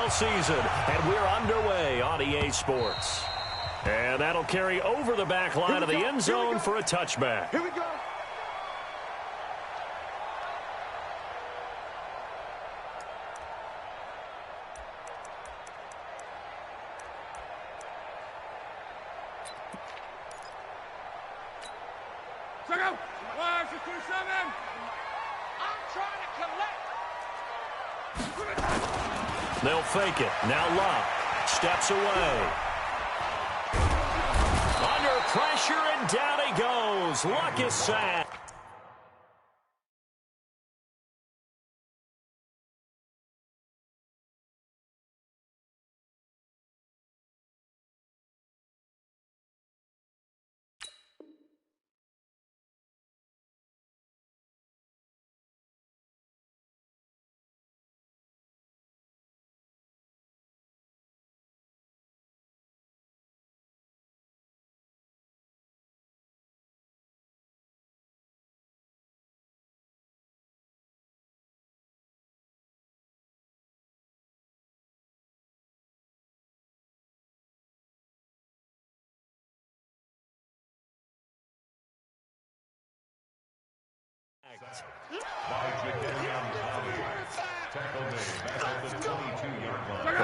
NFL season, and we're underway on EA Sports. And that'll carry over the back line of the end zone for a touchback. Here we go. Check out. 627. I'm trying to collect. They'll fake it. Now Luck steps away. Under pressure, and down he goes. Luck is sacked.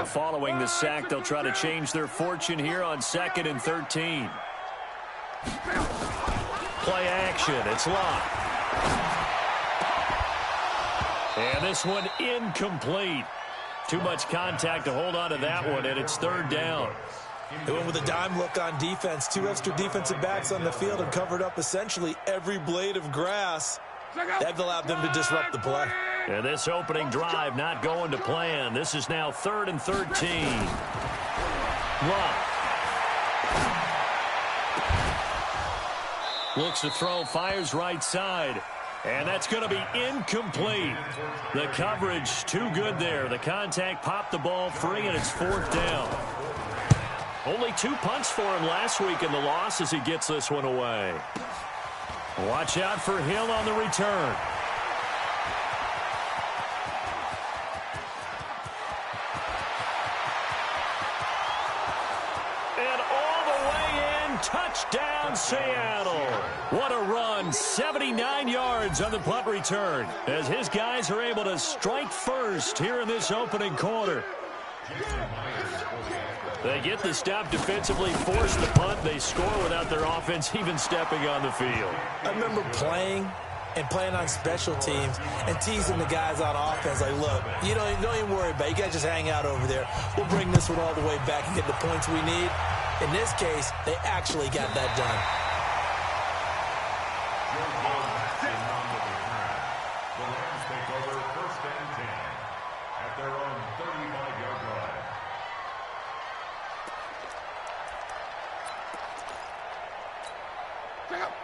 Following the sack, they'll try to change their fortune here on 2nd and 13. Play action. It's Luck. And this one incomplete. Too much contact to hold on to that one, and it's 3rd down. They went with a dime look on defense. 2 extra defensive backs on the field and covered up essentially every blade of grass. That allowed them to disrupt the play. And this opening drive not going to plan. This is now 3rd and 13. Luck. Looks to throw, fires right side. And that's going to be incomplete. The coverage too good there. The contact popped the ball free, and it's 4th down. Only 2 punts for him last week in the loss as he gets this one away. Watch out for Hill on the return. And all the way in, touchdown Seattle. What a run, 79 yards on the punt return as his guys are able to strike first here in this opening quarter. They get the stop defensively, force the punt. They score without their offense even stepping on the field. I remember playing on special teams and teasing the guys on offense like, look, you don't even worry about it. You guys just hang out over there. We'll bring this one all the way back and get the points we need. In this case, they actually got that done.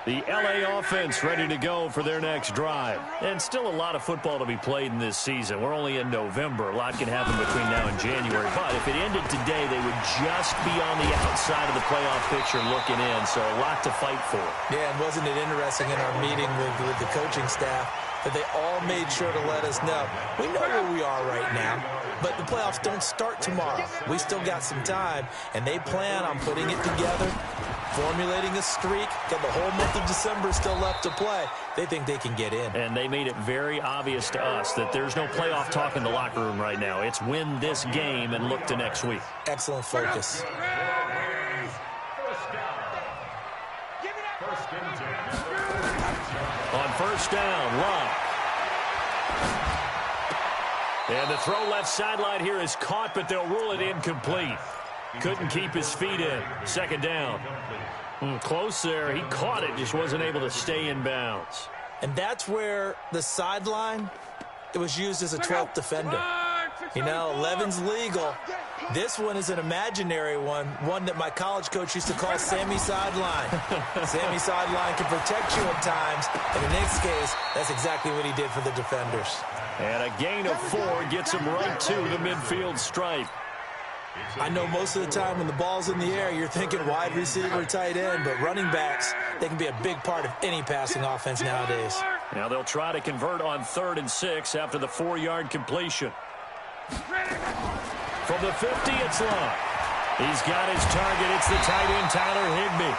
The LA offense ready to go for their next drive. And still a lot of football to be played in this season. We're only in November. A lot can happen between now and January. But if it ended today, they would just be on the outside of the playoff picture looking in. So a lot to fight for. Yeah, and wasn't it interesting in our meeting with the coaching staff that they all made sure to let us know. We know where we are right now, but the playoffs don't start tomorrow. We still got some time, and they plan on putting it together, formulating a streak, got the whole month of December still left to play. They think they can get in. And they made it very obvious to us that there's no playoff talk in the locker room right now. It's win this game and look to next week. Excellent focus. On 1st down, Luck. And the throw left sideline here is caught, but they'll rule it incomplete. Couldn't keep his feet in. 2nd down. Close there. He caught it, just wasn't able to stay in bounds. And that's where the sideline, it was used as a 12th defender. You know, 11's legal. This one is an imaginary one that my college coach used to call Sammy Sideline. Sammy Sideline can protect you at times, and in this case, that's exactly what he did for the defenders. And a gain of 4 gets him right to the midfield stripe. I know most of the time when the ball's in the air, you're thinking wide receiver, tight end, but running backs, they can be a big part of any passing offense nowadays. Now they'll try to convert on 3rd and 6 after the 4-yard completion. From the 50, it's long. He's got his target. It's the tight end, Tyler Higbee.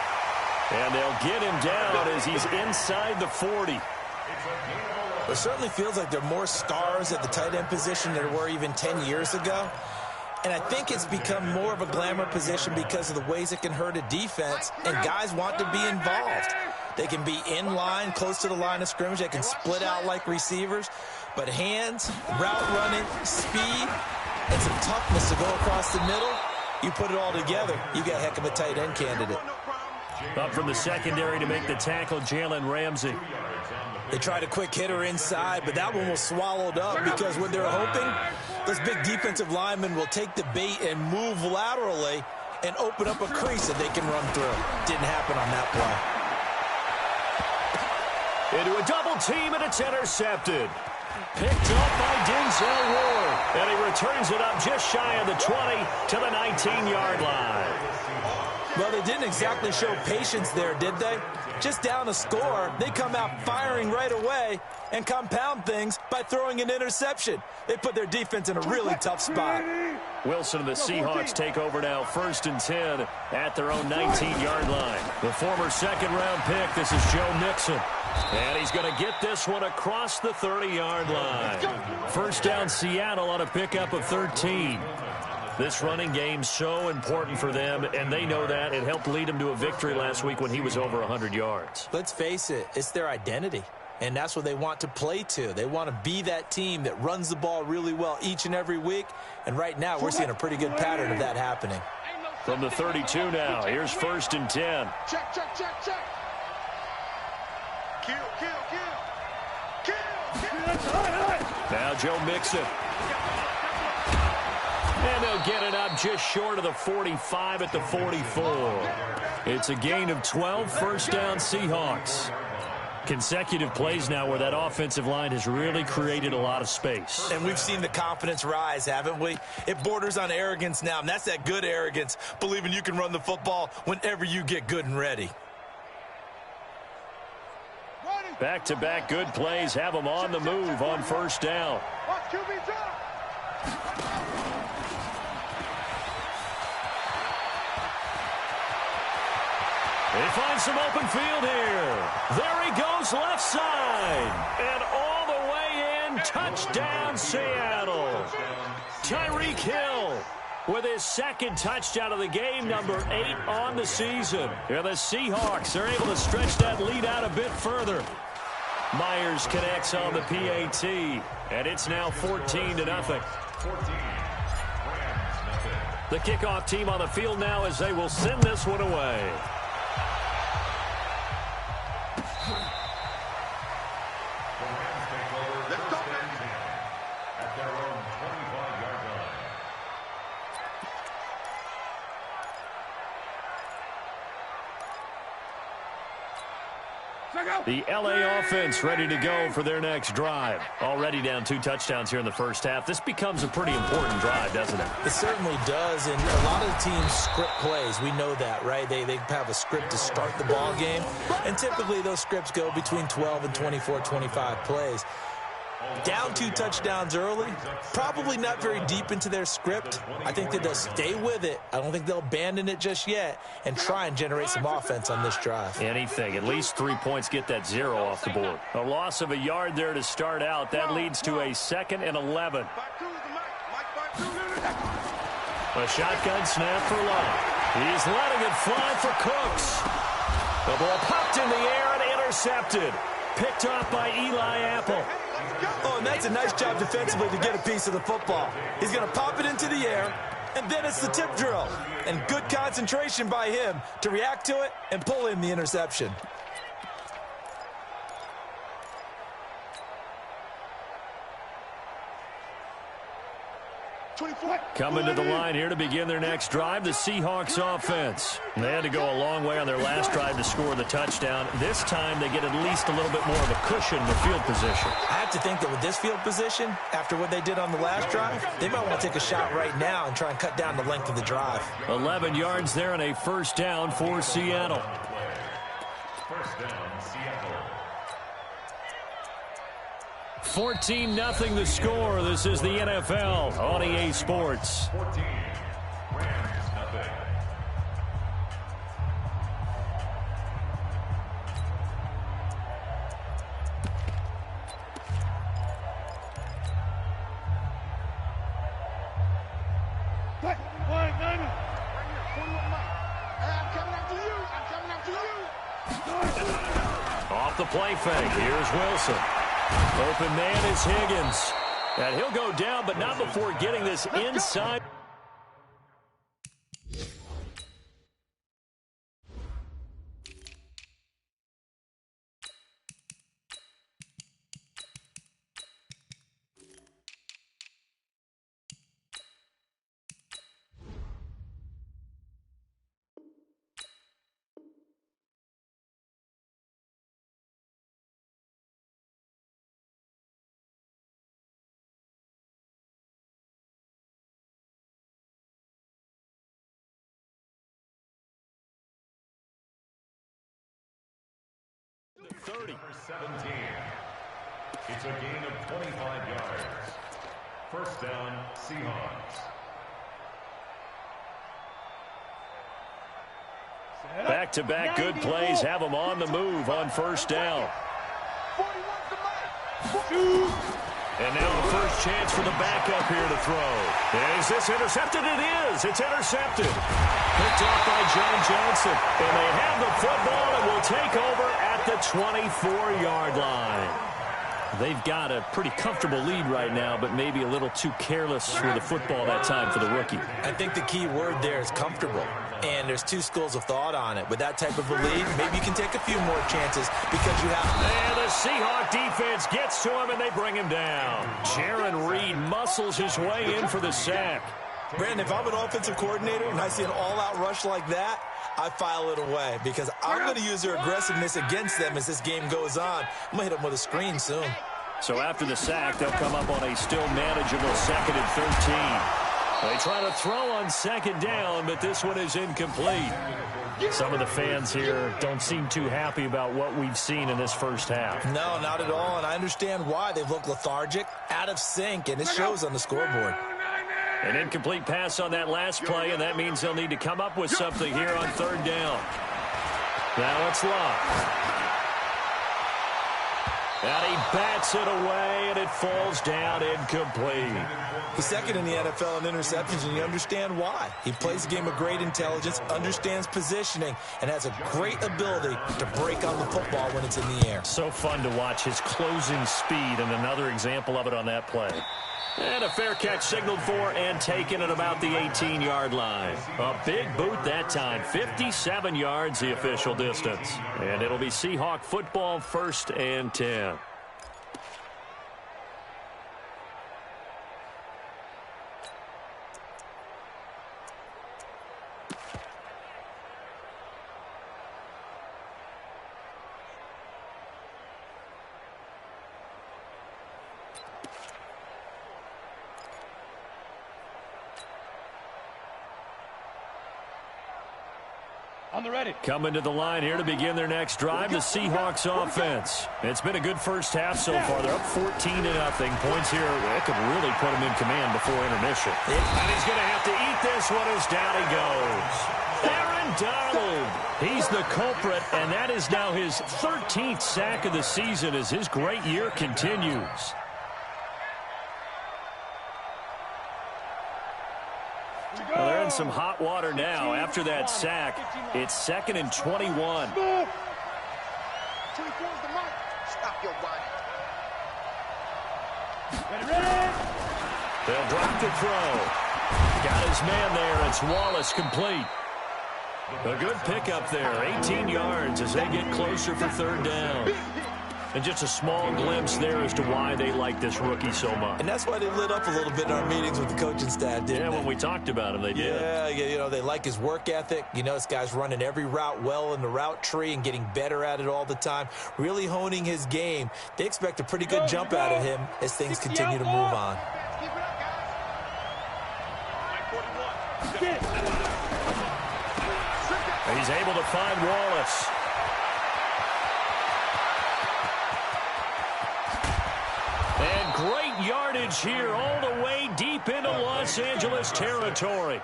And they'll get him down as he's inside the 40. It certainly feels like there are more stars at the tight end position than there were even 10 years ago. And I think it's become more of a glamour position because of the ways it can hurt a defense, and guys want to be involved. They can be in line, close to the line of scrimmage. They can split out like receivers. But hands, route running, speed, and some toughness to go across the middle, you put it all together, you got a heck of a tight end candidate. Up from the secondary to make the tackle, Jalen Ramsey. They tried a quick hitter inside, but that one was swallowed up because what they're hoping, this big defensive lineman will take the bait and move laterally and open up a crease that they can run through. Didn't happen on that play. Into a double team, and it's intercepted. Picked up by Denzel Ward. And he returns it up just shy of the 20 to the 19-yard line. Well, they didn't exactly show patience there, did they? Just down a score, they come out firing right away and compound things by throwing an interception. They put their defense in a really tough spot. Wilson and the Seahawks take over now, 1st and 10 at their own 19-yard line. The former second-round pick, this is Joe Mixon. And he's going to get this one across the 30-yard line. First down, Seattle on a pickup of 13. This running game so important for them, and they know that. It helped lead them to a victory last week when he was over 100 yards. Let's face it, it's their identity, and that's what they want to play to. They want to be that team that runs the ball really well each and every week, and right now we're seeing a pretty good pattern of that happening. From the 32 now, here's 1st and 10. Check, check, check, check. Kill, kill, kill. Kill, kill. Now Joe Mixon. And they'll get it up just short of the 45 at the 44. It's a gain of 12, first down Seahawks. Consecutive plays now where that offensive line has really created a lot of space. And we've seen the confidence rise, haven't we? It borders on arrogance now, and that's that good arrogance, believing you can run the football whenever you get good and ready. Back-to-back good plays have them on the move on first down. Watch QB drop. They find some open field here. There he goes left side. And all the way in, touchdown Seattle. Tyreek Hill with his second touchdown of the game, number 8 on the season. And the Seahawks are able to stretch that lead out a bit further. Myers connects on the PAT, and it's now 14-0. The kickoff team on the field now as they will send this one away. The LA offense ready to go for their next drive. Already down 2 touchdowns here in the first half. This becomes a pretty important drive, doesn't it? It certainly does, and a lot of teams script plays. We know that, right? They have a script to start the ball game, and typically those scripts go between 12 and 24, 25 plays. Down 2 touchdowns early, probably not very deep into their script. I think that they'll stay with it. I don't think they'll abandon it just yet and try and generate some offense on this drive. Anything. At least 3 points, get that 0 off the board. A loss of a yard there to start out. That leads to a 2nd and 11. A shotgun snap for Love. He's letting it fly for Cooks. The ball popped in the air and intercepted. Picked off by Eli Apple. Oh, and that's a nice job defensively to get a piece of the football. He's going to pop it into the air, and then it's the tip drill. And good concentration by him to react to it and pull in the interception. Coming to the line here to begin their next drive, the Seahawks offense. They had to go a long way on their last drive to score the touchdown. This time they get at least a little bit more of a cushion in the field position. I have to think that with this field position, after what they did on the last drive, they might want to take a shot right now and try and cut down the length of the drive. 11 yards there and a first down for Seattle. 14-0 the score. This is the NFL on EA Sports. 14, Rams, nothing. Off the play fake. Here's Wilson. Open man is Higgins. And he'll go down, but not before getting this inside. The 30. 17. It's a gain of 25 yards. First down, Seahawks. Back-to-back good plays have them on the move on first down. And now the first chance for the backup here to throw. Is this intercepted? It is. It's intercepted. Picked off by John Johnson. And they have the football and will take over at the 24-yard line. They've got a pretty comfortable lead right now, but maybe a little too careless with the football that time for the rookie. I think the key word there is comfortable. And there's two schools of thought on it. With that type of a lead, maybe you can take a few more chances because you have... And the Seahawk defense gets to him, and they bring him down. Jaron Reed muscles his way in for the sack. Brandon, if I'm an offensive coordinator and I see an all-out rush like that, I file it away because I'm going to use their aggressiveness against them as this game goes on. I'm going to hit them with a screen soon. So after the sack, they'll come up on a still manageable 2nd and 13. They try to throw on 2nd down, but this one is incomplete. Some of the fans here don't seem too happy about what we've seen in this first half. No, not at all, and I understand why. They've looked lethargic, out of sync, and it shows on the scoreboard. An incomplete pass on that last play, and that means they'll need to come up with something here on 3rd down. Now it's Locke. And he bats it away, and it falls down incomplete. He's second in the NFL in interceptions, and you understand why. He plays a game of great intelligence, understands positioning, and has a great ability to break on the football when it's in the air. So fun to watch his closing speed, and another example of it on that play. And a fair catch signaled for and taken at about the 18-yard line. A big boot that time. 57 yards the official distance. And it'll be Seahawk football, 1st and 10. On the ready. Coming to the line here to begin their next drive, the Seahawks offense. It's been a good first half so far. They're up 14-0. Points here, it could really put him in command before intermission. And he's going to have to eat this one as down he goes. Aaron Donald, he's the culprit, and that is now his 13th sack of the season as his great year continues. Well, they're in some hot water now. After that sack, it's 2nd and 21. 24's the mark. Stop your whining. They'll drop the throw. Got his man there. It's Wallace complete. A good pickup there. 18 yards as they get closer for 3rd down. And just a small glimpse there as to why they like this rookie so much. And that's why they lit up a little bit in our meetings with the coaching staff, didn't they? When we talked about him, they did. Yeah, you know, they like his work ethic. You know, this guy's running every route well in the route tree and getting better at it all the time, really honing his game. They expect a pretty good jump out of him as things continue to move on. Keep it up, guys. He's able to find Wallace. great yardage here all the way deep into Los Angeles territory.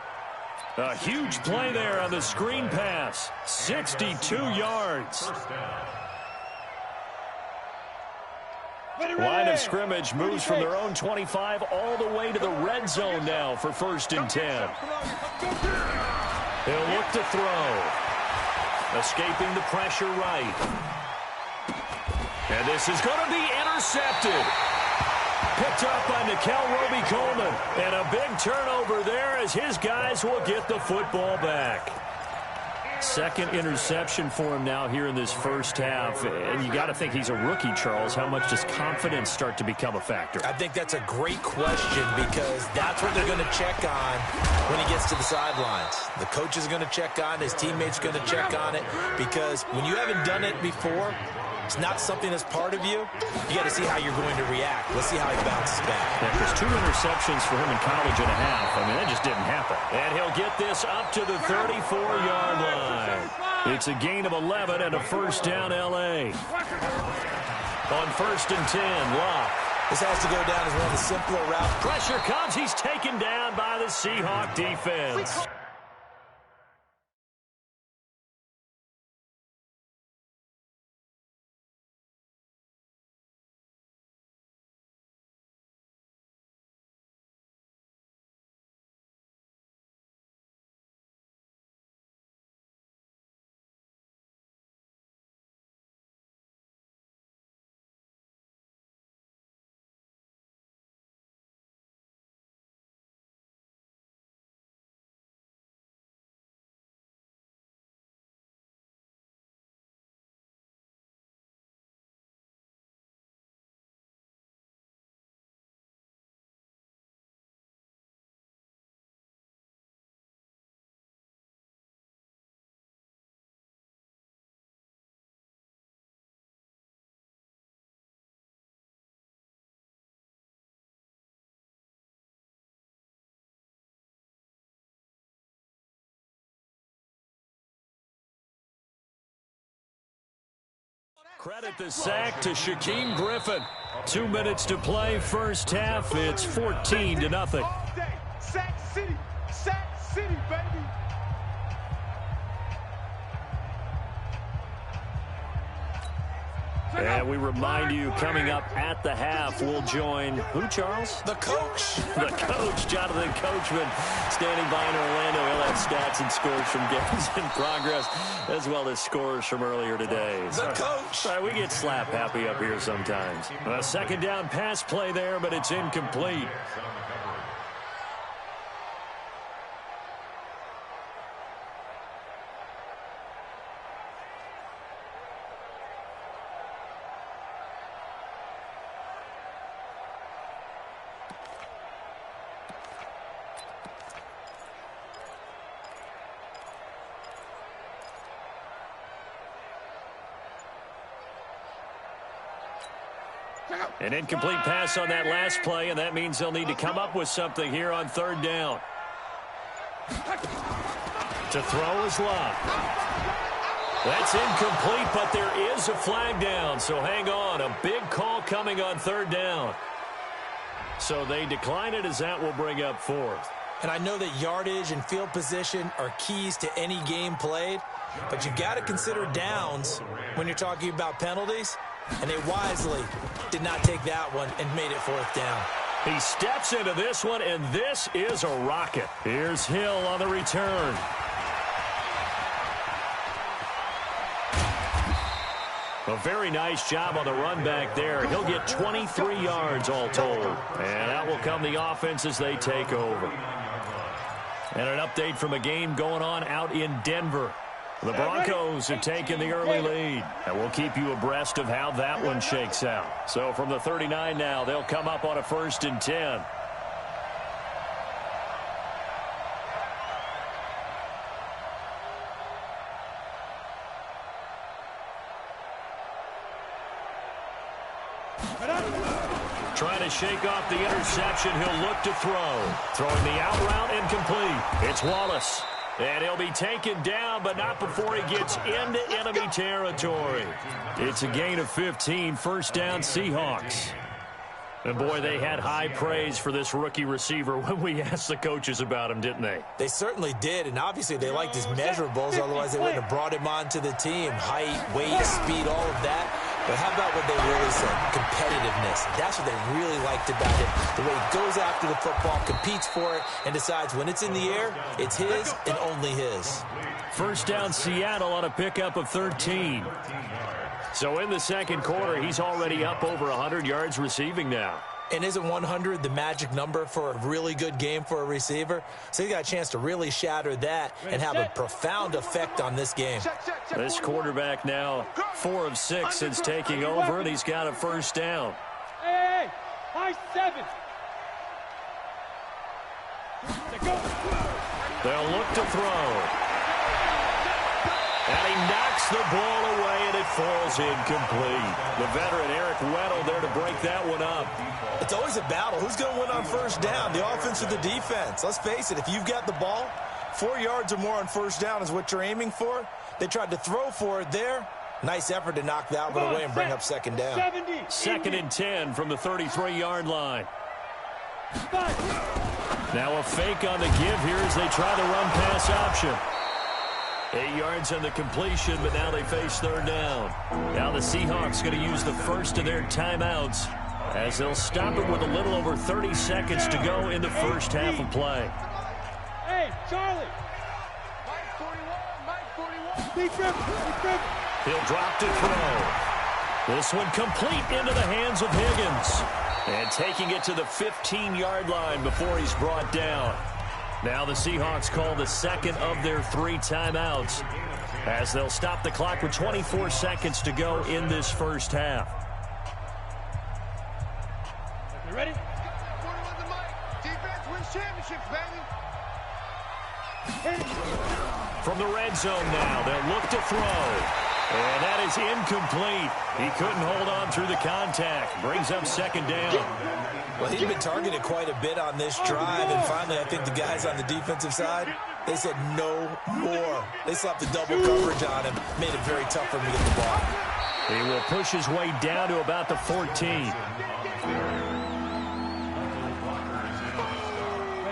A huge play there on the screen pass. 62 yards. Line of scrimmage moves from their own 25 all the way to the red zone now for 1st and 10. He'll look to throw. Escaping the pressure right. And this is going to be intercepted. Picked up by Nickel Roby-Coleman. And a big turnover there as his guys will get the football back. Second interception for him now here in this first half. And you got to think he's a rookie, Charles. How much does confidence start to become a factor? I think that's a great question because that's what they're going to check on when he gets to the sidelines. The coach is going to check on, his teammates going to check on it, because when you haven't done it before, it's not something that's part of you. You got to see how you're going to react. Let's see how he bounces back. Yeah, because 2 interceptions for him in college and a half. I mean, that just didn't happen. And he'll get this up to the 34-yard line. It's a gain of 11 and a first down L.A. On 1st and 10, Locke. This has to go down as one of the simpler routes. Pressure comes. He's taken down by the Seahawk defense. Credit the sack to Shaquem Griffin. 2 minutes to play, first half. It's 14-0. All day. Sack City, baby. And we remind you, coming up at the half, we'll join who, Charles? The coach. The coach, Jonathan Coachman, standing by in Orlando. He'll have stats and scores from games in progress, as well as scores from earlier today. The coach. All right, we get slap happy up here sometimes. A second down pass play there, but it's incomplete. An incomplete pass on that last play, and that means they'll need to come up with something here on 3rd down. To throw is Locke. That's incomplete, but there is a flag down, so hang on. A big call coming on 3rd down. So they decline it, as that will bring up 4th. And I know that yardage and field position are keys to any game played, but you got to consider downs when you're talking about penalties. And they wisely did not take that one and made it 4th down. He steps into this one, and this is a rocket. Here's Hill on the return. A very nice job on the run back there. He'll get 23 yards all told. And that will come the offense as they take over. And an update from a game going on out in Denver. The Broncos have taken the early lead, and we'll keep you abreast of how that one shakes out. So from the 39 now, they'll come up on a 1st and 10. Trying to shake off the interception, he'll look to throw. Throwing the out route incomplete. It's Wallace. And he'll be taken down, but not before he gets into enemy territory. It's a gain of 15, 1st down Seahawks. And, boy, they had high praise for this rookie receiver when we asked the coaches about him, didn't they? They certainly did, and obviously they liked his measurables, otherwise they wouldn't have brought him onto the team. Height, weight, speed, all of that. But how about what they really said? Competitiveness. That's what they really liked about him. The way he goes after the football, competes for it, and decides when it's in the air, it's his and only his. First down, Seattle on a pickup of 13. So in the second quarter, he's already up over 100 yards receiving now. And isn't 100 the magic number for a really good game for a receiver? So he got a chance to really shatter that and have a profound effect on this game. This quarterback now 4 of 6 since taking over, and he's got a first down. Hey, high 7. They'll look to throw. And he knocks the ball away, and it falls incomplete. The veteran Eric Weddle there to break that one up. It's always a battle. Who's going to win on first down, the offense or the defense? Let's face it, if you've got the ball, 4 yards or more on first down is what you're aiming for. They tried to throw for it there. Nice effort to knock that one away and bring up second down. 2nd and 10 from the 33-yard line. Now a fake on the give here as they try the run-pass option. 8 yards on the completion, but now they face third down. Now the Seahawks going to use the first of their timeouts as they'll stop it with a little over 30 seconds to go in the first half of play. Hey, Charlie. Mike 41. He'll drop to throw. This one complete into the hands of Higgins. And taking it to the 15-yard line before he's brought down. Now the Seahawks call the second of their 3 timeouts as they'll stop the clock with 24 seconds to go in this first half. You ready? 41 to Mike. Defense wins championships, baby. From the red zone now, they'll look to throw. And that is incomplete. He couldn't hold on through the contact. Brings up second down. Well, he'd been targeted quite a bit on this drive, and finally I think the guys on the defensive side, they said no more. They slapped the double coverage on him, made it very tough for him to get the ball. He will push his way down to about the 14.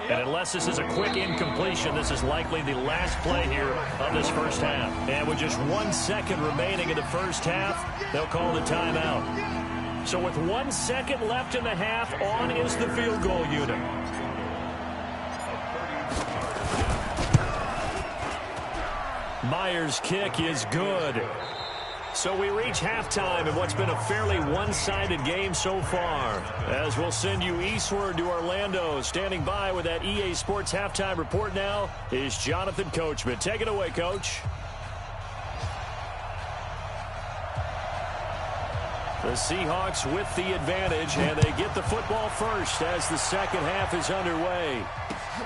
And unless this is a quick incompletion, this is likely the last play here of this first half. And with just 1 second remaining in the first half, they'll call the timeout. So with 1 second left in the half, on is the field goal unit. Myers' kick is good. So we reach halftime in what's been a fairly one-sided game so far. As we'll send you eastward to Orlando. Standing by with that EA Sports halftime report now is Jonathan Coachman. Take it away, Coach. The Seahawks with the advantage, and they get the football first as the second half is underway.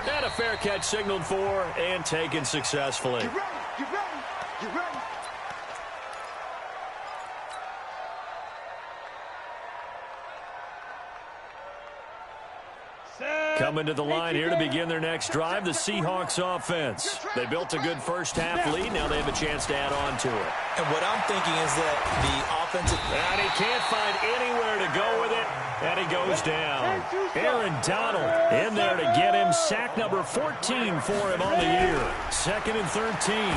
And a fair catch signaled for and taken successfully. Get ready. Get ready. Get ready. Coming to the line here to begin their next drive, the Seahawks offense. They built a good first half lead. Now they have a chance to add on to it. And what I'm thinking is that the offensive... And he can't find anywhere to go with it, and he goes down. Aaron Donald in there to get him. Sack number 14 for him on the year. 2nd and 13.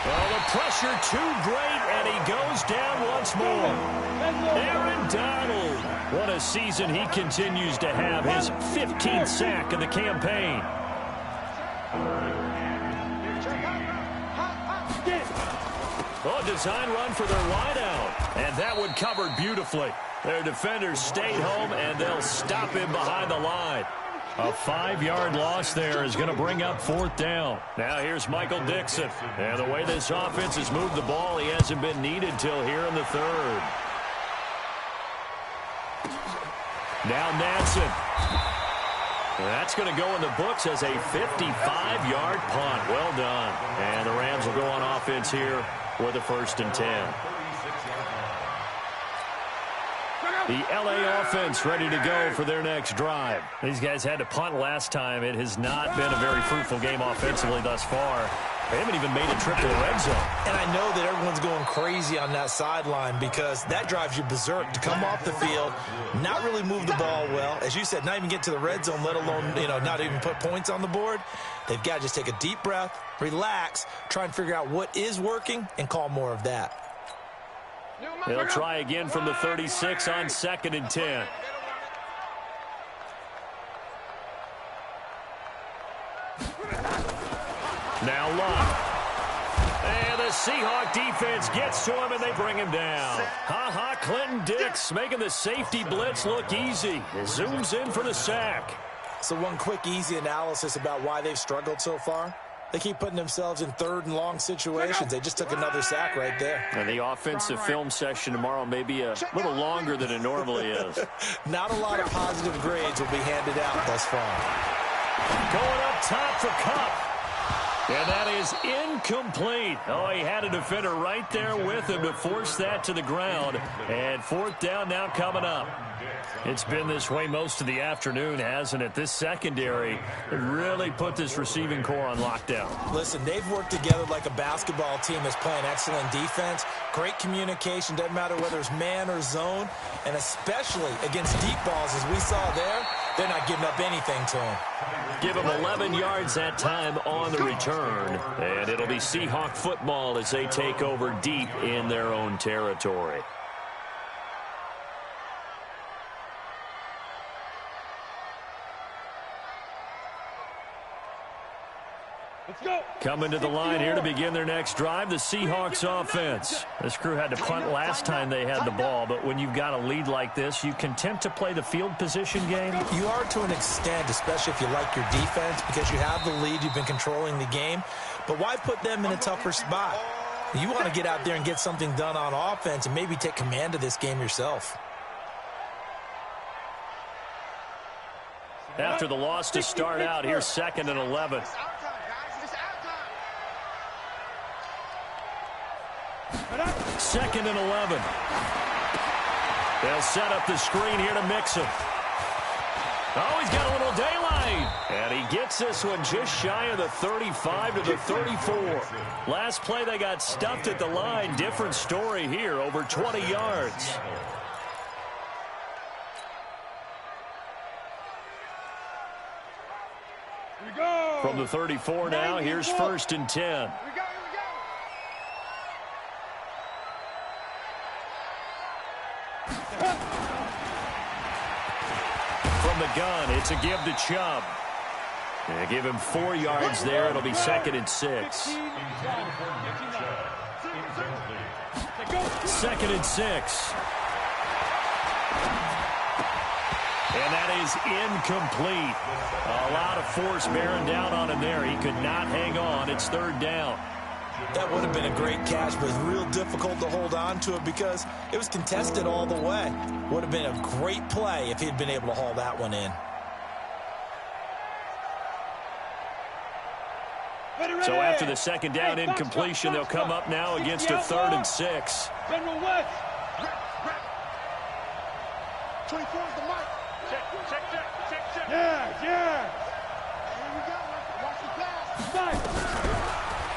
Well, the pressure too great, and he goes down once more. Aaron Donald. What a season he continues to have. His 15th sack of the campaign. Oh, design run for their wideout. And that one covered beautifully. Their defenders stayed home, and they'll stop him behind the line. A 5-yard loss there is going to bring up 4th down. Now here's Michael Dixon. And the way this offense has moved the ball, he hasn't been needed till here in the 3rd. Now Nansen. That's going to go in the books as a 55-yard punt. Well done. And the Rams will go on offense here with a 1st and 10. The LA offense ready to go for their next drive. These guys had to punt last time. It has not been a very fruitful game offensively thus far. They haven't even made a trip to the red zone. And I know that everyone's going crazy on that sideline because that drives you berserk to come off the field, not really move the ball well. As you said, not even get to the red zone, let alone, not even put points on the board. They've got to just take a deep breath, relax, try and figure out what is working, and call more of that. They'll try again from the 36 on 2nd and 10. Now Love. And the Seahawk defense gets to him, and they bring him down. Clinton Dix making the safety blitz look easy. It zooms in for the sack. So one quick, easy analysis about why they've struggled so far. They keep putting themselves in 3rd and long situations. They just took another sack right there. And the offensive film session tomorrow may be a little longer than it normally is. Not a lot of positive grades will be handed out thus far. Going up top for Cup. And that is incomplete. Oh, he had a defender right there with him to force that to the ground. And 4th down now coming up. It's been this way most of the afternoon, hasn't it? This secondary really put this receiving core on lockdown. Listen, they've worked together like a basketball team that's playing excellent defense. Great communication, doesn't matter whether it's man or zone. And especially against deep balls, as we saw there, they're not giving up anything to him. Give them 11 yards that time on the return. And it'll be Seahawk football as they take over deep in their own territory. Let's go. Coming to the line here to begin their next drive, the Seahawks offense. This crew had to punt last time they had the ball, but when you've got a lead like this, you content to play the field position game? You are to an extent, especially if you like your defense, because you have the lead, you've been controlling the game. But why put them in a tougher spot? You want to get out there and get something done on offense and maybe take command of this game yourself. After the loss to start out, here's 2nd and 11. Second and 11. They'll set up the screen here to mix him. Oh, he's got a little daylight. And he gets this one just shy of the 35 to the 34. Last play, they got stuffed at the line. Different story here, over 20 yards. Here we go. From the 34 now, here's 1st and 10. From the gun, it's a give to Chubb. They give him 4 yards there. It'll be 2nd and 6. 2nd and 6. And that is incomplete. A lot of force bearing down on him there. He could not hang on. It's 3rd down. That would have been a great catch, but it's real difficult to hold on to it because it was contested all the way. Would have been a great play if he'd been able to haul that one in. So after the 2nd down incompletion, they'll come up now against a 3rd and 6. General West. 24 is the mic. Check. Yeah. Here we go. Watch the pass. Nice.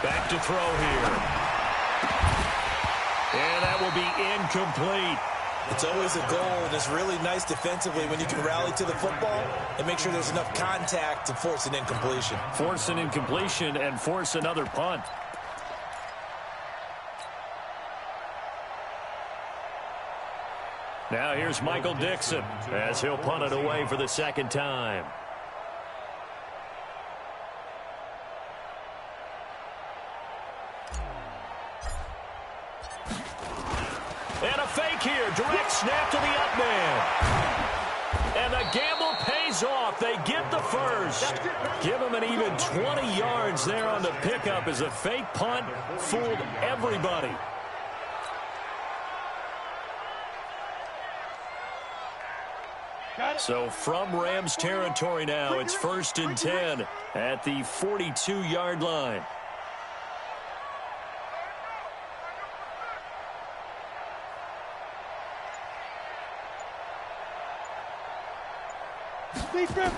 Back to throw here. And that will be incomplete. It's always a goal, and it's really nice defensively when you can rally to the football and make sure there's enough contact to force an incompletion. Force an incompletion and force another punt. Now here's Michael Dixon as he'll punt it away for the 2nd time. And a fake here. Direct snap to the up man. And the gamble pays off. They get the first. Give them an even 20 yards there on the pickup as a fake punt fooled everybody. So from Rams territory now, it's 1st and 10 at the 42-yard line. Deep rip.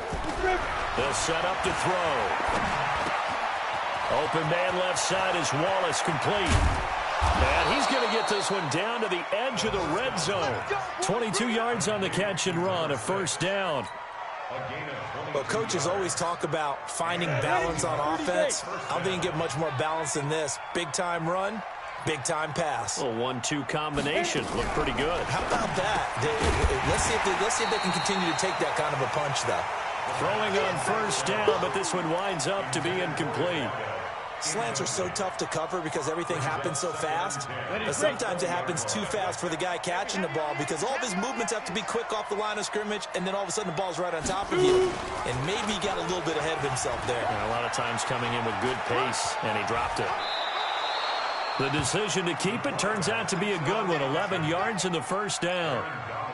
They'll set up to throw. Open man left side is Wallace, complete. And he's going to get this one down to the edge of the red zone. 22 yards on the catch and run, a first down. Well, coaches always talk about finding balance on offense. I don't think you can get much more balance than this. Big-time run, big-time pass. A 1-2 combination. Looked pretty good. How about that? Let's see if they can continue to take that kind of a punch, though. Throwing on first down, but this one winds up to be incomplete. Slants are so tough to cover because everything happens so fast. But sometimes it happens too fast for the guy catching the ball because all of his movements have to be quick off the line of scrimmage, and then all of a sudden the ball's right on top of you. And maybe he got a little bit ahead of himself there. A lot of times coming in with good pace, and he dropped it. The decision to keep it turns out to be a good one. 11 yards in the first down.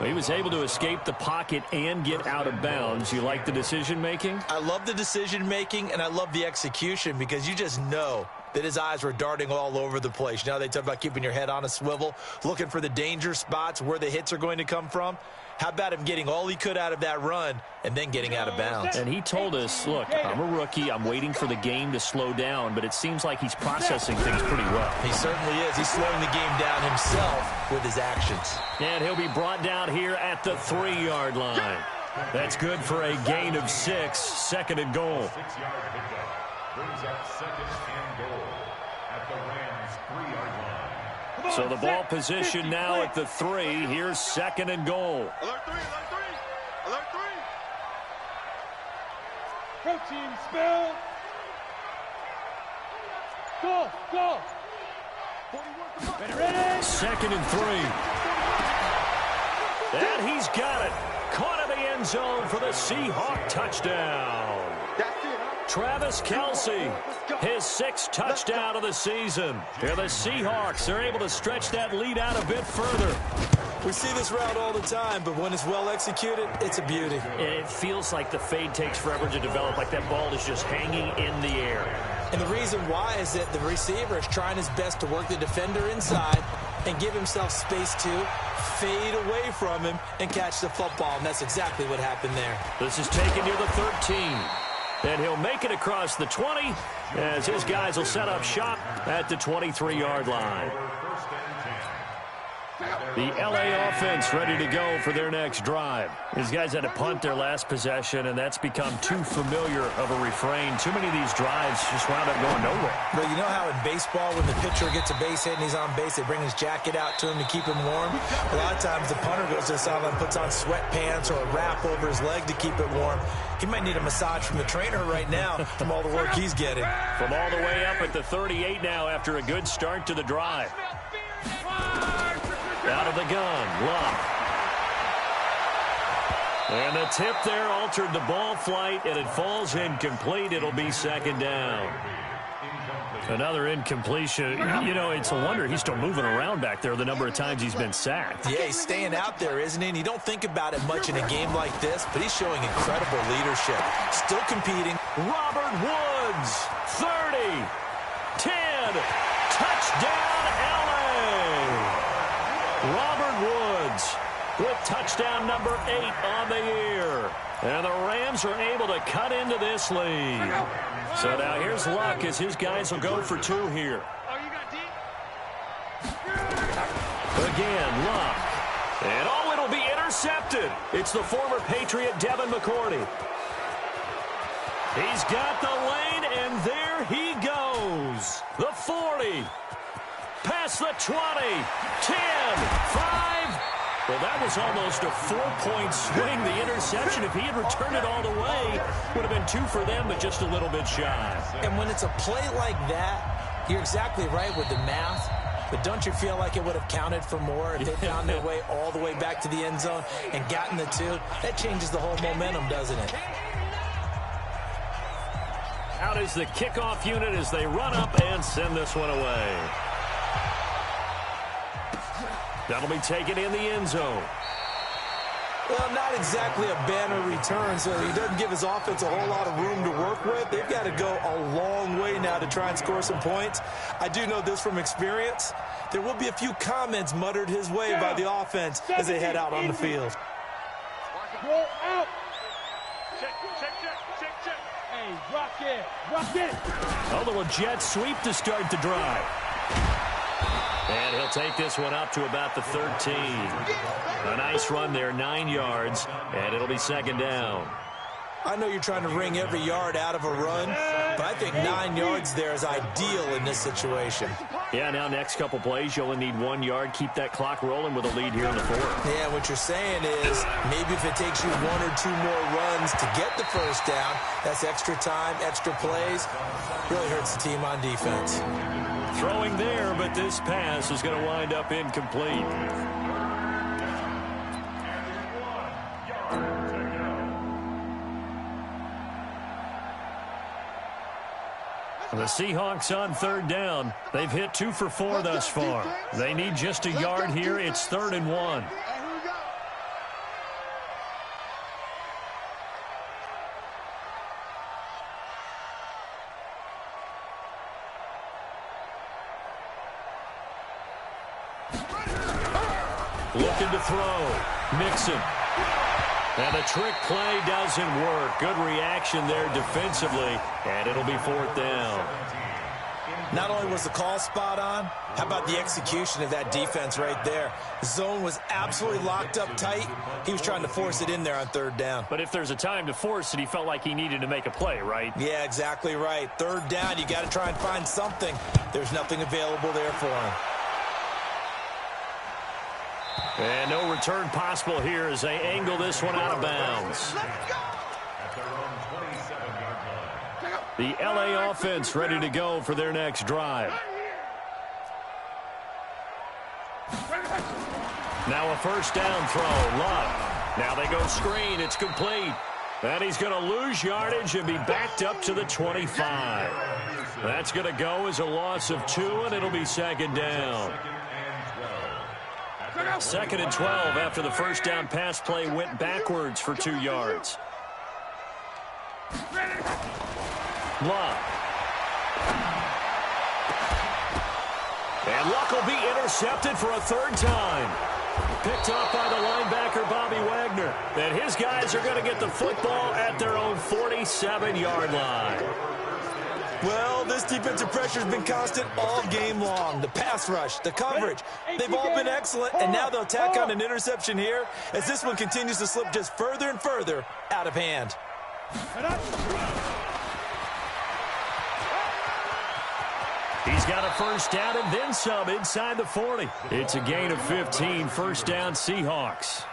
He was able to escape the pocket and get out of bounds. You like the decision-making? I love the decision-making, and I love the execution because you just know that his eyes were darting all over the place. You know, they talk about keeping your head on a swivel, looking for the danger spots, where the hits are going to come from. How about him getting all he could out of that run and then getting out of bounds? And he told us, look, I'm a rookie. I'm waiting for the game to slow down, but it seems like he's processing things pretty well. He certainly is. He's slowing the game down himself with his actions. And he'll be brought down here at the 3-yard line. That's good for a gain of 6, second and goal. 6-yard pickup brings up second and goal at the Rams' 3-yard line. So the ball position now at the 3. Here's second and goal. Alert 3, alert 3, alert 3. Protein spell. Go. Ready. Second and 3. And he's got it. Caught in the end zone for the Seahawk touchdown. That's it, huh? Travis Kelce, his 6th touchdown of the season. Here the Seahawks are able to stretch that lead out a bit further. We see this route all the time, but when it's well executed, it's a beauty. It feels like the fade takes forever to develop, like that ball is just hanging in the air. And the reason why is that the receiver is trying his best to work the defender inside and give himself space to fade away from him and catch the football, and that's exactly what happened there. This is taken near the 13. And he'll make it across the 20 as his guys will set up shop at the 23-yard line. The L.A. offense ready to go for their next drive. These guys had to punt their last possession, and that's become too familiar of a refrain. Too many of these drives just wound up going nowhere. But you know how in baseball, when the pitcher gets a base hit and he's on base, they bring his jacket out to him to keep him warm? A lot of times the punter goes to the sideline, puts on sweatpants or a wrap over his leg to keep it warm. He might need a massage from the trainer right now from all the work he's getting. From all the way up at the 38 now after a good start to the drive. Out of the gun, Luck. And the tip there altered the ball flight, and it falls incomplete. It'll be second down. Another incompletion. You know, it's a wonder he's still moving around back there the number of times he's been sacked. Yeah, he's staying out there, isn't he? And you don't think about it much in a game like this, but he's showing incredible leadership. Still competing. Robert Woods, 30, 10, touchdown, L.A. Robert Woods with touchdown number 8 on the year. And the Rams are able to cut into this lead. So now here's Luck as his guys will go for 2 here. Again, Luck. And oh, it'll be intercepted. It's the former Patriot Devin McCourty. He's got the lane, and there he goes. The 40. Past the 20, 10, 5. Well, that was almost a 4-point swing, the interception. If he had returned it all the way, would have been 2 for them, but just a little bit shy. And when it's a play like that, you're exactly right with the math. But don't you feel like it would have counted for more if they found their way all the way back to the end zone and gotten the 2? That changes the whole momentum, doesn't it? Out is the kickoff unit as they run up and send this one away. That'll be taken in the end zone. Well, not exactly a banner return, so he doesn't give his offense a whole lot of room to work with. They've got to go a long way now to try and score some points. I do know this from experience. There will be a few comments muttered his way by the offense as they head out on the field. Roll out. Check. Hey, rock it, rock it. A little jet sweep to start the drive. And he'll take this one up to about the 13. A nice run there, 9 yards, and it'll be second down. I know you're trying to wring every yard out of a run, but I think 9 yards there is ideal in this situation. Yeah, now next couple plays, you only need 1 yard. Keep that clock rolling with a lead here in the fourth. Yeah, what you're saying is maybe if it takes you 1 or 2 more runs to get the first down, that's extra time, extra plays. Really hurts the team on defense. Throwing there, but this pass is going to wind up incomplete. The Seahawks on third down. They've hit 2 for 4 thus far. They need just a yard here. It's 3rd and 1. Looking to throw. Mixon. And the trick play doesn't work. Good reaction there defensively, and it'll be 4th down. Not only was the call spot on, how about the execution of that defense right there? The zone was absolutely locked up tight. He was trying to force it in there on 3rd down. But if there's a time to force it, he felt like he needed to make a play, right? Yeah, exactly right. 3rd down, you got to try and find something. There's nothing available there for him. And no return possible here as they angle this one out of bounds. The LA offense ready to go for their next drive. Now a first down throw. Luck. Now they go screen. It's complete. And he's going to lose yardage and be backed up to the 25. That's going to go as a loss of 2, and it'll be 2nd down. 2nd and 12 after the first down pass play went backwards for 2 yards. Luck. And Luck will be intercepted for a 3rd time. Picked up by the linebacker, Bobby Wagner. And his guys are going to get the football at their own 47-yard line. Well, this defensive pressure has been constant all game long. The pass rush, the coverage, they've all been excellent, and now they'll tack on an interception here as this one continues to slip just further and further out of hand. He's got a first down and then some inside the 40. It's a gain of 15, first down Seahawks.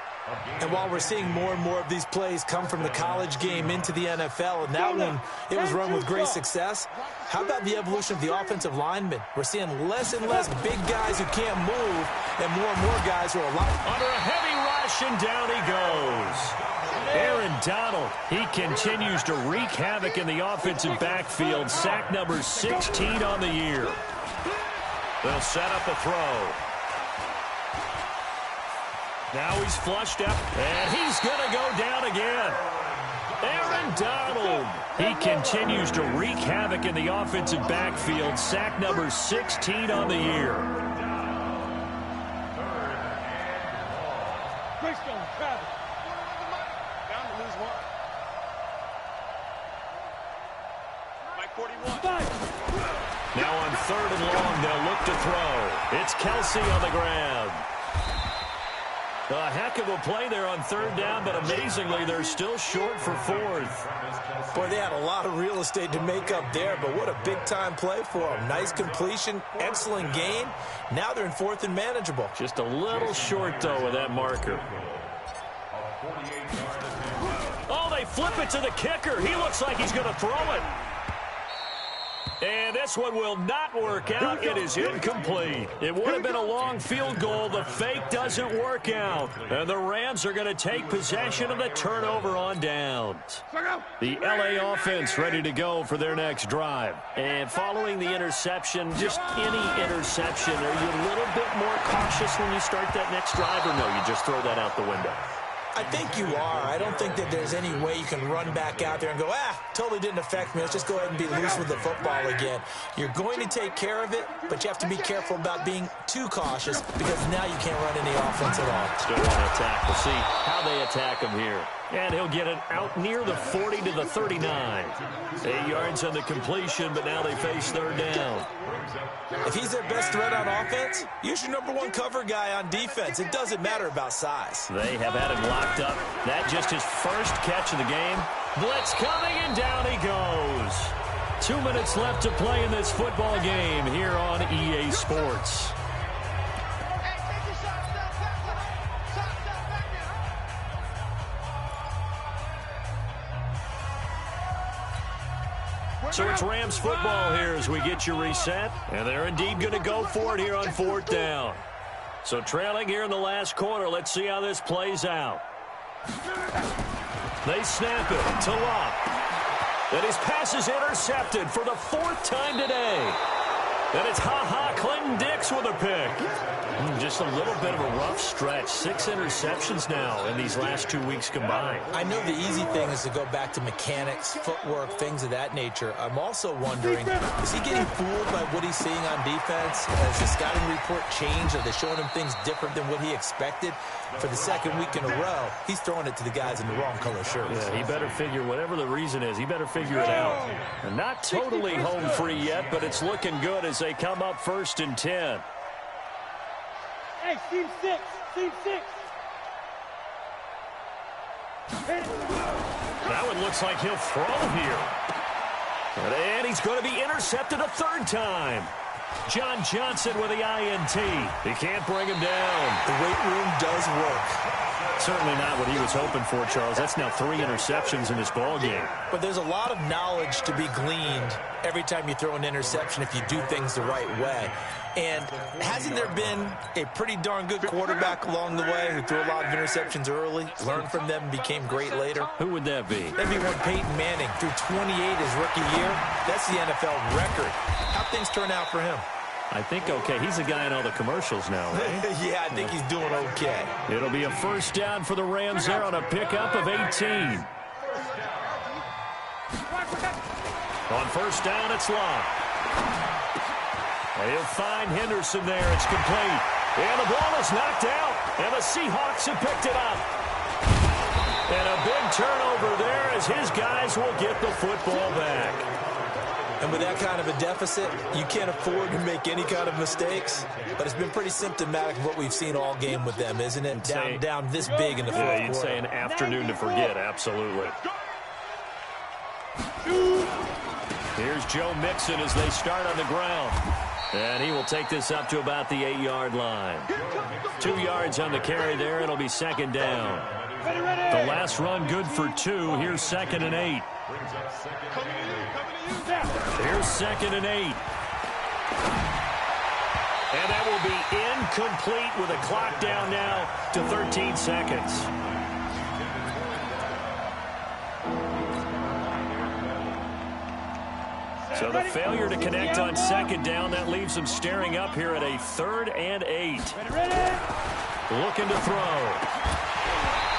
And while we're seeing more and more of these plays come from the college game into the NFL, and that one, it was run with great success, how about the evolution of the offensive linemen? We're seeing less and less big guys who can't move and more guys who are alive. Under a heavy rush, and down he goes. Aaron Donald, he continues to wreak havoc in the offensive backfield. Sack number 16 on the year. They'll set up a throw. Now he's flushed up, and he's going to go down again. Aaron Donald, he continues to wreak havoc in the offensive backfield. Sack number 16 on the year. Greystone, Travis. Down to lose 1. Mike 41. Now on 3rd and long, they'll look to throw. It's Kelsey on the ground. A heck of a play there on 3rd down, but amazingly, they're still short for 4th. Boy, they had a lot of real estate to make up there, but what a big-time play for them. Nice completion, excellent gain. Now they're in 4th and manageable. Just a little short, though, with that marker. Oh, they flip it to the kicker. He looks like he's going to throw it. And this one will not work out. It is incomplete. It would have been a long field goal. The fake doesn't work out. And the Rams are going to take possession of the turnover on downs. The LA offense ready to go for their next drive. And following the interception, just any interception, are you a little bit more cautious when you start that next drive, or no, you just throw that out the window? I think you are. I don't think that there's any way you can run back out there and go, totally didn't affect me. Let's just go ahead and be loose with the football again. You're going to take care of it, but you have to be careful about being too cautious because now you can't run any offense at all. Still want to attack. We'll see how they attack them here. And he'll get it out near the 40 to the 39. 8 yards on the completion, but now they face third down. If he's their best threat on offense, use your #1 cover guy on defense. It doesn't matter about size. They have had him locked up. That just his first catch of the game. Blitz coming, and down he goes. 2 minutes left to play in this football game here on EA Sports. So it's Rams football here as we get you reset. And they're indeed going to go for it here on fourth down. So trailing here in the last quarter. Let's see how this plays out. They snap it to Locke. And his pass is intercepted for the 4th time today. And it's Clinton Dix with a pick. Just a little bit of a rough stretch. 6 interceptions now in these last 2 weeks combined. I know the easy thing is to go back to mechanics, footwork, things of that nature. I'm also wondering, is he getting fooled by what he's seeing on defense? Has the scouting report changed? Are they showing him things different than what he expected? For the 2nd week in a row, he's throwing it to the guys in the wrong color shirts. Yeah, he better figure, whatever the reason is, he better figure it out. And not totally home free yet, but it's looking good as they come up 1st and 10. Hey, team 6. Team 6. That one looks like he'll throw here. And he's going to be intercepted a 3rd time. John Johnson with the INT. He can't bring him down. The weight room does work. Certainly not what he was hoping for, Charles. That's now 3 interceptions in this ball game. But there's a lot of knowledge to be gleaned every time you throw an interception if you do things the right way. And hasn't there been a pretty darn good quarterback along the way who threw a lot of interceptions early, learned from them, and became great later? Who would that be? That'd be one Peyton Manning threw 28 his rookie year. That's the NFL record. How'd things turn out for him? I think okay. He's the guy in all the commercials now, right? Yeah, I think he's doing okay. It'll be a 1st down for the Rams there on a pickup of 18. On 1st down, it's Locke. He'll find Henderson there. It's complete. And the ball is knocked out. And the Seahawks have picked it up. And a big turnover there as his guys will get the football back. And with that kind of a deficit, you can't afford to make any kind of mistakes. But it's been pretty symptomatic of what we've seen all game with them, isn't it? Down this big in the 4th quarter. Yeah, you'd say an afternoon to forget, absolutely. Here's Joe Mixon as they start on the ground. And he will take this up to about the 8-yard line. 2 yards on the carry there. It'll be 2nd down. The last run good for 2. Here's 2nd and 8. Here's 2nd and 8. And that will be incomplete with a clock down now to 13 seconds. So the failure to connect on 2nd down, that leaves them staring up here at a 3rd and 8. Looking to throw.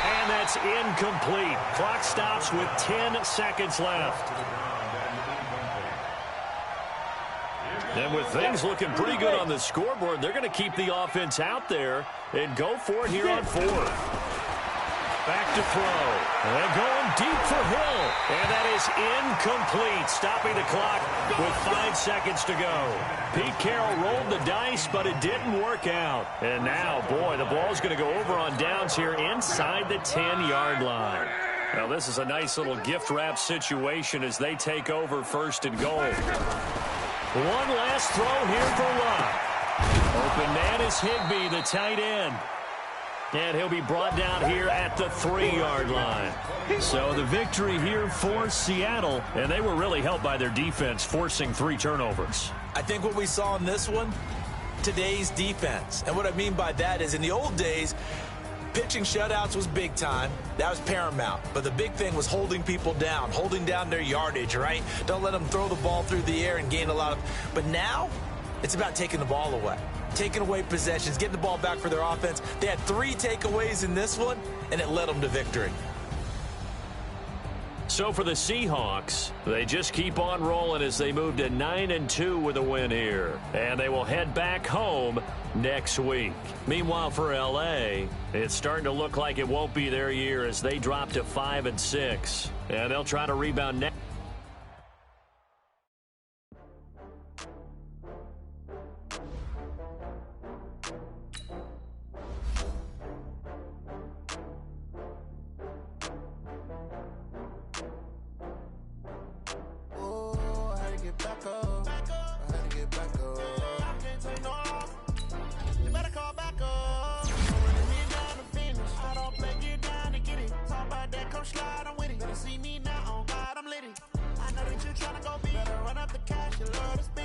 And that's incomplete. Clock stops with 10 seconds left. And with things looking pretty good on the scoreboard, they're going to keep the offense out there and go for it here on 4th. Back to throw. And going deep for Hill. And that is incomplete, stopping the clock with 5 seconds to go. Pete Carroll rolled the dice, but it didn't work out. And now, boy, the ball's going to go over on downs here inside the 10-yard line. Now, this is a nice little gift wrap situation as they take over 1st and goal. One last throw here for Locke. Open man is Higbee, the tight end. And he'll be brought down here at the 3-yard line. So the victory here for Seattle, and they were really helped by their defense, forcing 3 turnovers. I think what we saw in this one, today's defense. And what I mean by that is in the old days, pitching shutouts was big time. That was paramount. But the big thing was holding people down, holding down their yardage, right? Don't let them throw the ball through the air and gain a lot of... But now, it's about taking the ball away. Taking away possessions, getting the ball back for their offense. They had 3 takeaways in this one, and it led them to victory. So for the Seahawks, they just keep on rolling as they move to 9-2 with a win here. And they will head back home next week. Meanwhile, for L.A., it's starting to look like it won't be their year as they drop to 5-6. And they'll try to rebound next. See me now, on God, I'm litty. I know that you're trying to go better, run up the cash, you love this.